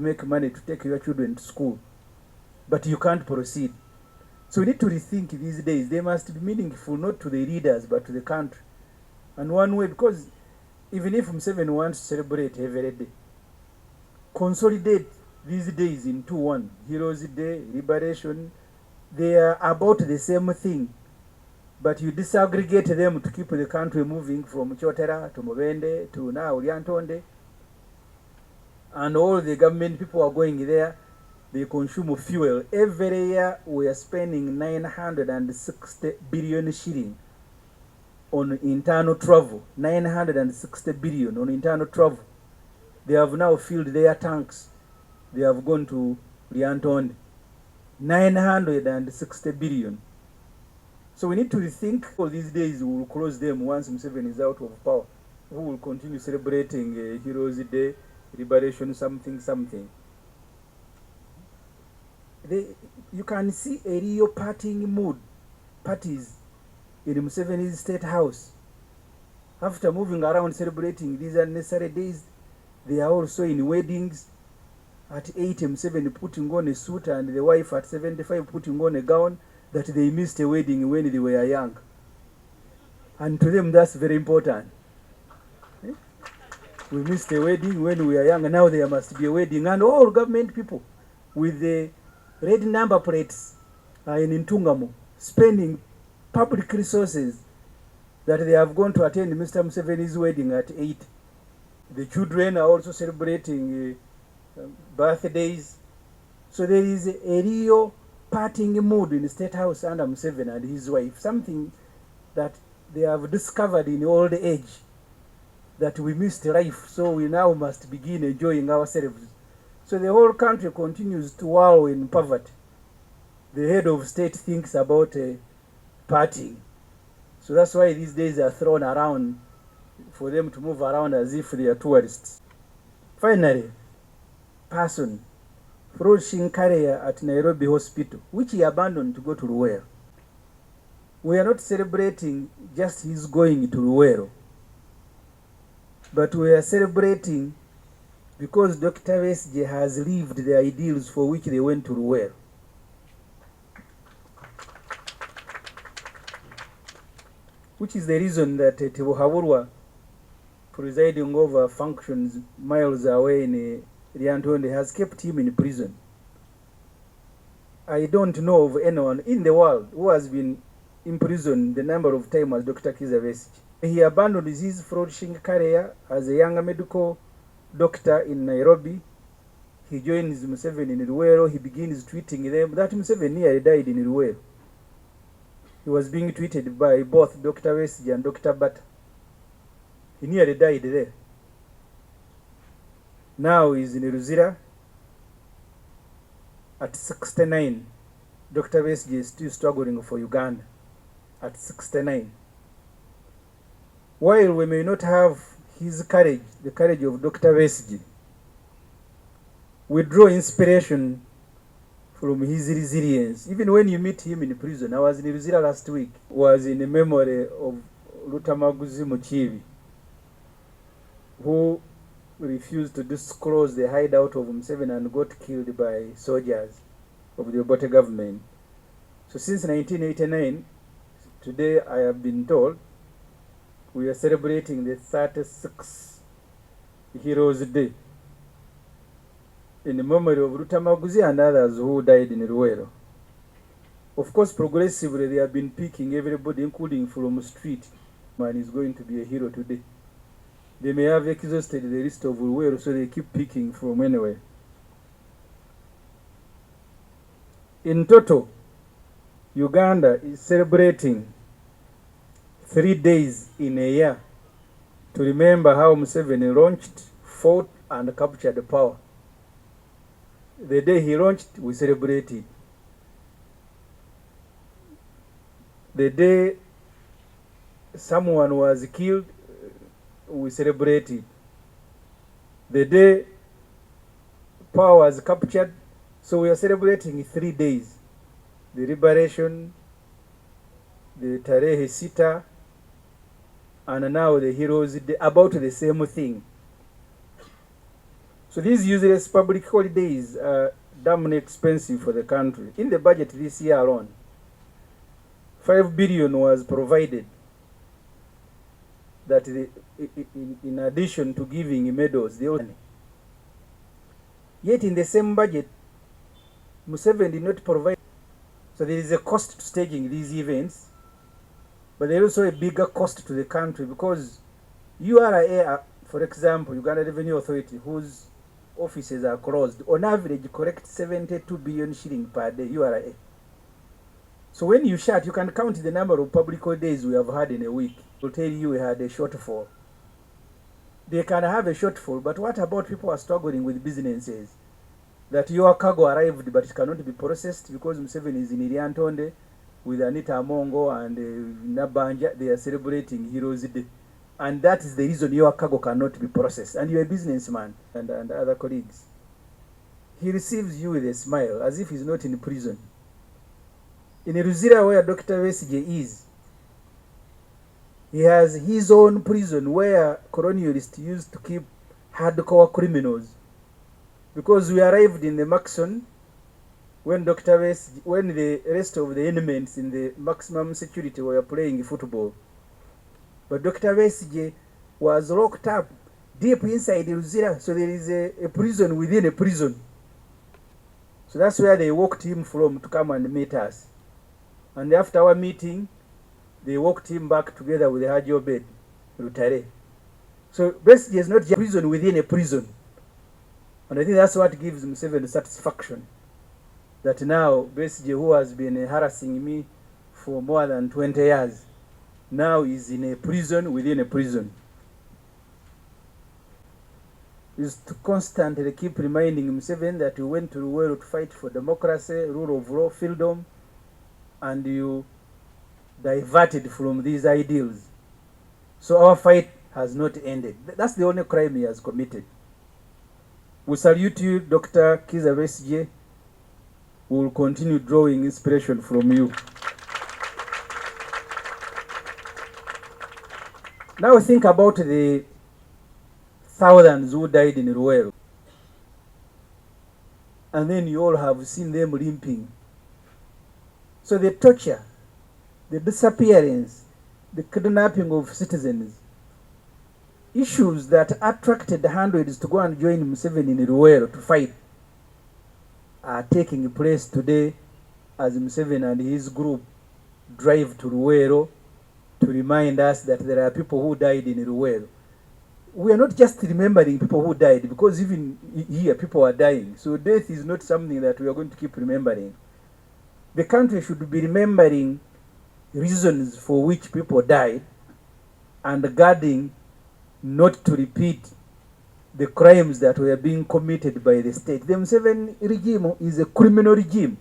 make money to take your children to school, but you can't proceed. So we need to rethink these days. They must be meaningful, not to the leaders, but to the country. And one way, because even if Museveni wants to celebrate every day, consolidate these days into one. Heroes Day, Liberation, they are about the same thing. But you disaggregate them to keep the country moving from Chotera to Mubende to now Lyantonde. And all the government people are going there. They consume fuel. Every year we are spending 960 billion shilling on internal travel. 960 billion on internal travel. They have now filled their tanks. They have gone to Lyantonde. 960 billion. So we need to rethink. All these days we will close them once Museveni is out of power. We will continue celebrating Heroes Day, Liberation, something. You can see a real partying mood, parties in Museveni's state house. After moving around celebrating these unnecessary days, they are also in weddings. At 80, Museveni putting on a suit, and the wife at 75 putting on a gown that they missed a wedding when they were young. And to them, that's very important. We missed a wedding when we were young, and now there must be a wedding. And all government people with the red number plates in Ntungamo spending public resources that they have gone to attend Mr. Museveni's wedding at 8. The children are also celebrating birthdays. So there is a real partying mood in the State House under Museveni and his wife, something that they have discovered in old age, that we missed life, so we now must begin enjoying ourselves. So the whole country continues to wallow in poverty. The head of state thinks about partying. So that's why these days are thrown around for them to move around as if they are tourists. Finally, person flourishing career at Nairobi Hospital, which he abandoned to go to Luwero. We are not celebrating just his going to Luwero, but we are celebrating because Dr. Besigye has lived the ideals for which they went to Luwero. Which is the reason that Tibuhaburwa, presiding over functions miles away in Lyantonde, has kept him in prison. I don't know of anyone in the world who has been imprisoned the number of times as Dr. Kizza Besigye. He abandoned his flourishing career as a young medical doctor in Nairobi. He joins Museveni in Luwero. He begins treating them. That Museveni nearly died in Luwero. He was being treated by both Dr. Besigye and Dr. Bata. He nearly died there. Now he's in Luzira at 69. Dr. Besigye is still struggling for Uganda at 69. While we may not have his courage, the courage of Dr. Besigye, we draw inspiration from his resilience. Even when you meet him in prison, I was in Luzira last week, was in the memory of Lutamaguzi Muchibi, who refused to disclose the hideout of Museveni and got killed by soldiers of the Obote government. So since 1989, today I have been told, we are celebrating the 36th Heroes Day in the memory of Rutamaguzi and others who died in Luwero. Of course, progressively they have been picking everybody, including from street. Man is going to be a hero today. They may have exhausted the list of Luwero, so they keep picking from anywhere. In total, Uganda is celebrating 3 days in a year to remember how Museveni launched, fought, and captured power. The day he launched, we celebrated. The day someone was killed, we celebrated. The day power was captured, so we are celebrating 3 days. The liberation, the Tarehe Sita, and now the Heroes Day, about the same thing. So these useless public holidays are damn expensive for the country. In the budget this year alone, 5 billion was provided that in addition to giving medals, the money. Yet in the same budget, Museveni did not provide. So there is a cost to staging these events, but there is also a bigger cost to the country because URA, for example, Uganda Revenue Authority, whose offices are closed, on average collect 72 billion shilling per day, URA. So when you shut, you can count the number of public holidays we have had in a week. It will tell you we had a shortfall. They can have a shortfall, but what about people who are struggling with businesses? That your cargo arrived but it cannot be processed because Museveni is in Iriantonde with Anita Amongo and Nabanja. They are celebrating Heroes Day. And that is the reason your cargo cannot be processed. And you're a businessman and other colleagues. He receives you with a smile as if he's not in prison. In Ruzira, where Dr. Besigye is, he has his own prison where colonialists used to keep hardcore criminals. Because we arrived in the Maxon when when the rest of the inmates in the maximum security were playing football. But Dr. Besigye was locked up deep inside Ruzira, so there is a prison within a prison. So that's where they walked him from to come and meet us. And after our meeting, they walked him back together with the Haji Obed, Rutare. So Besigye is not just a prison within a prison. And I think that's what gives Museveni satisfaction. That now Besigye, who has been harassing me for more than 20 years, now is in a prison within a prison. Is to constantly keep reminding Museveni that you went to the world to fight for democracy, rule of law, freedom, and you diverted from these ideals. So our fight has not ended. That's the only crime he has committed. We salute you, Dr. Kiza Besigye. We will continue drawing inspiration from you. Now think about the thousands who died in Ruwero. And then you all have seen them limping. So the torture, the disappearance, the kidnapping of citizens, issues that attracted the hundreds to go and join Museveni in Ruwero to fight, are taking place today as Museveni and his group drive to Ruwero to remind us that there are people who died in Ruwero. We are not just remembering people who died, because even here people are dying. So death is not something that we are going to keep remembering. The country should be remembering reasons for which people died and guarding not to repeat the crimes that were being committed by the state. The Museveni regime is a criminal regime.